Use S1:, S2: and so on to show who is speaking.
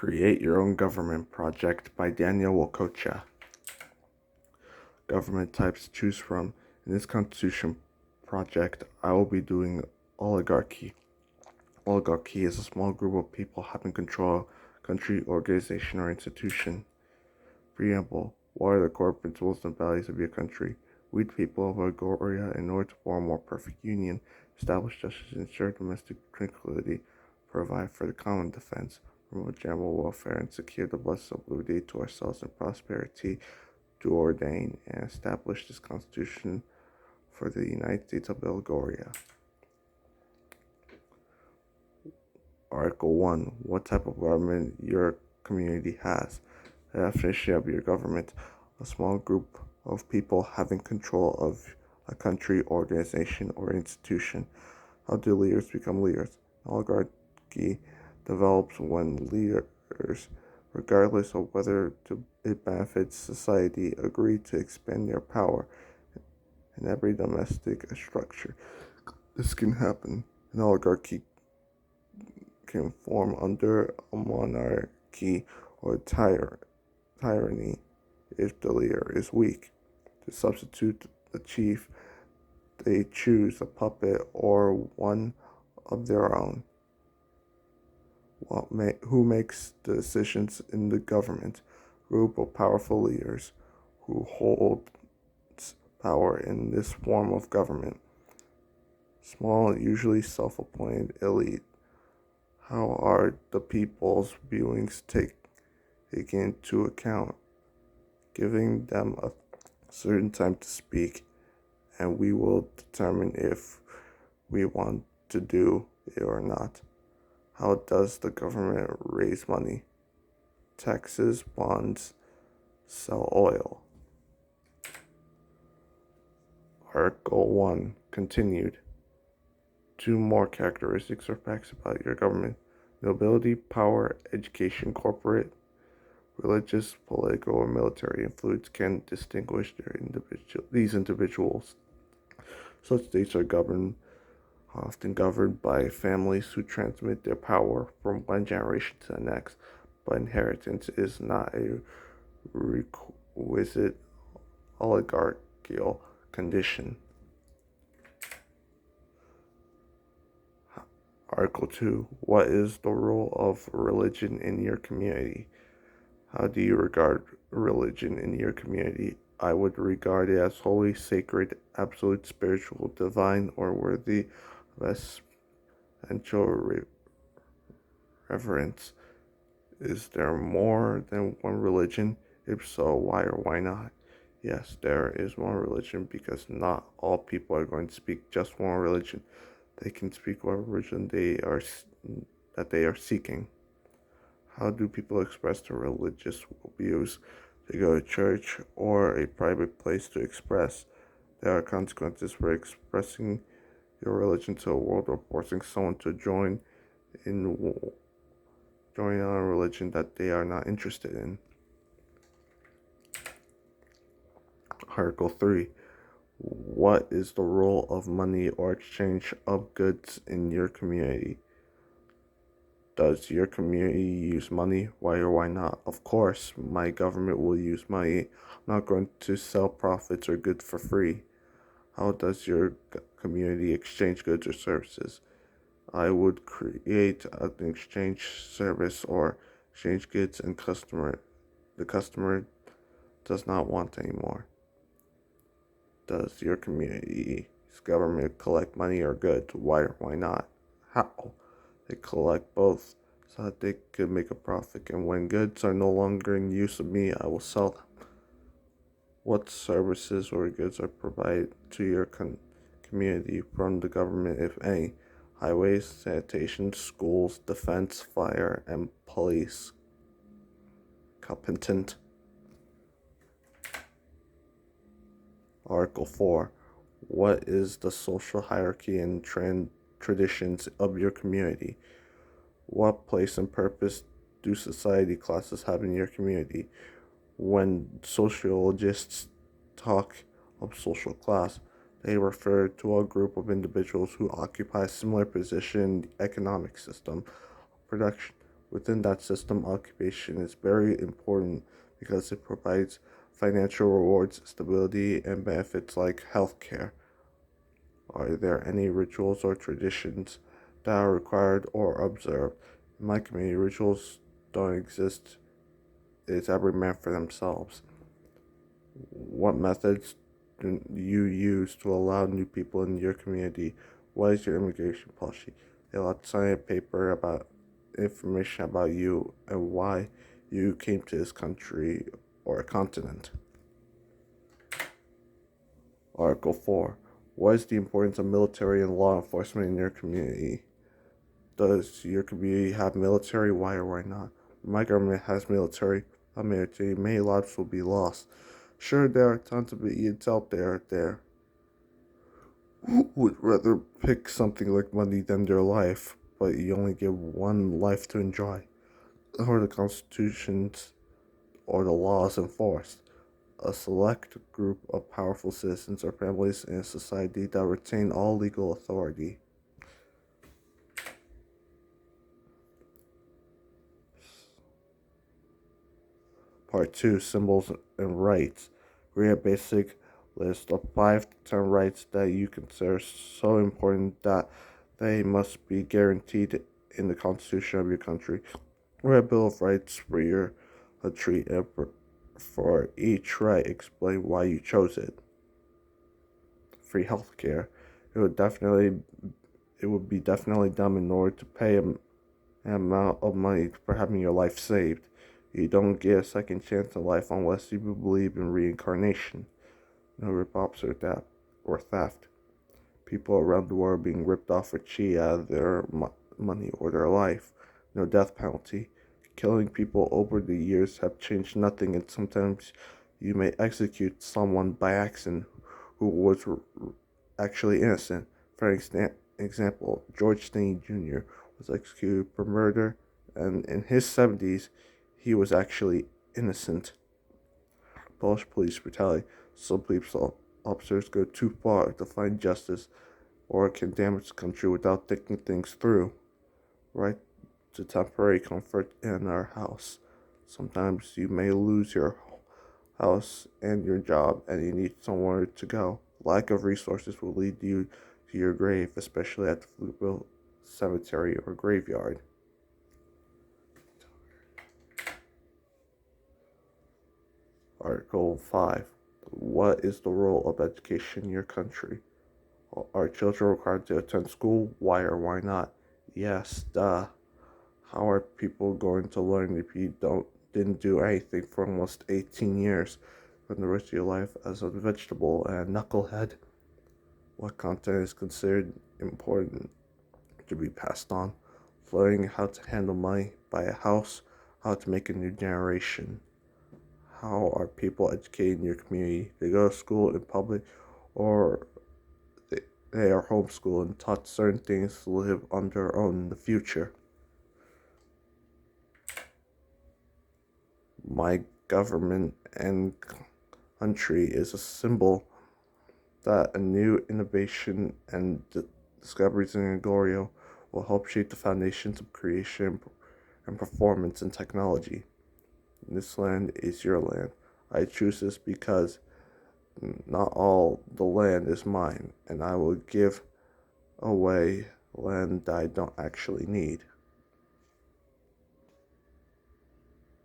S1: Create Your Own Government Project by Daniel Wokocha. Government types to choose from. In this Constitution project, I will be doing oligarchy. Oligarchy is a small group of people having control of a country, organization, or institution. Preamble. What are the core principles and values of your country? We, the people of Agoria, in order to form a more perfect union, establish justice, ensure domestic tranquility, provide for the common defense, promote general welfare, and secure the blessed liberty to ourselves and prosperity, to ordain and establish this Constitution for the United States of Agoria. Article 1. What type of government your community has? The definition of your government: a small group of people having control of a country, organization, or institution. How do leaders become leaders? Oligarchy develops when leaders, regardless of whether it benefits society, agree to expand their power in every domestic structure. This can happen. An oligarchy can form under a monarchy or tyranny if the leader is weak. To substitute the chief, they choose a puppet or one of their own. Who makes the decisions in the government? Group of powerful leaders who hold power in this form of government. Small, usually self-appointed elite. How are the people's viewings taken into account? Giving them a certain time to speak, and we will determine if we want to do it or not. How does the government raise money? Taxes, bonds, sell oil. Article 1. Continued. 2 more characteristics or facts about your government: nobility, power, education, corporate, religious, political, or military influence can distinguish these individuals. Such states are often governed by families who transmit their power from one generation to the next, but inheritance is not a requisite oligarchical condition. Article 2. What is the role of religion in your community? How do you regard religion in your community? I would regard it as holy, sacred, absolute, spiritual, divine, or worthy of essential reverence. Is there more than one religion? If so, why or why not? Yes, there is one religion because not all people are going to speak just one religion. They can speak whatever religion that they are seeking. How do people express their religious views? They go to church or a private place to express. There are consequences for expressing your religion to the world or forcing someone to join on a religion that they are not interested in. Article 3. What is the role of money or exchange of goods in your community? Does your community use money? Why or why not? Of course, my government will use money. I'm not going to sell profits or goods for free. How does your community exchange goods or services? I would create an exchange service or exchange goods and the customer does not want anymore. Does your community's government collect money or goods? Why or why not? How? They collect both so that they could make a profit, and when goods are no longer in use of me, I will sell them. What services or goods are provided to your community from the government, if any? Highways, sanitation, schools, defense, fire, and police. Competent. Article 4. What is the social hierarchy and traditions of your community? What place and purpose do society classes have in your community? When sociologists talk of social class, they refer to a group of individuals who occupy a similar position in the economic system of production. Within that system, occupation is very important because it provides financial rewards, stability, and benefits like health care. Are there any rituals or traditions that are required or observed? In my community, rituals don't exist. It's every man for themselves. What methods do you use to allow new people in your community? What is your immigration policy? They allow to sign a paper about information about you and why you came to this country or a continent. Article 4. What is the importance of military and law enforcement in your community? Does your community have military? Why or why not? My government has military. Without military, many lives will be lost. Sure, there are tons of idiots out there who would rather pick something like money than their life, but you only get one life to enjoy. How are the constitutions or the laws enforced? A select group of powerful citizens or families in a society that retain all legal authority. Part 2, Symbols and Rights. Read a basic list of 5 to 10 rights that you consider so important that they must be guaranteed in the Constitution of your country. Read a Bill of Rights for your country, and for each right, explain why you chose it. Free healthcare. It would be definitely dumb in order to pay an amount of money for having your life saved. You don't get a second chance in life unless you believe in reincarnation. No rip-offs or theft. People around the world being ripped off for cheat out of their money or their life. No death penalty. Killing people over the years have changed nothing, and sometimes you may execute someone by accident who was actually innocent. For example, George Stanley Jr. was executed for murder, and in his 70s, he was actually innocent. Polish police brutality. Some police officers go too far to find justice or can damage the country without thinking things through. Right to temporary comfort in our house. Sometimes you may lose your house and your job and you need somewhere to go. Lack of resources will lead you to your grave, especially at the Pflugerville Cemetery or graveyard. Article 5. What is the role of education in your country? Are children required to attend school? Why or why not? Yes, duh. How are people going to learn if you didn't do anything for almost 18 years? Spend the rest of your life as a vegetable and a knucklehead? What content is considered important to be passed on? Learning how to handle money, buy a house, how to make a new generation. How are people educated in your community? They go to school in public or they are homeschooled and taught certain things to live on their own in the future. My government and country is a symbol that a new innovation and discoveries in Gregorio will help shape the foundations of creation and performance in technology. This land is your land. I choose this because not all the land is mine, and I will give away land that I don't actually need.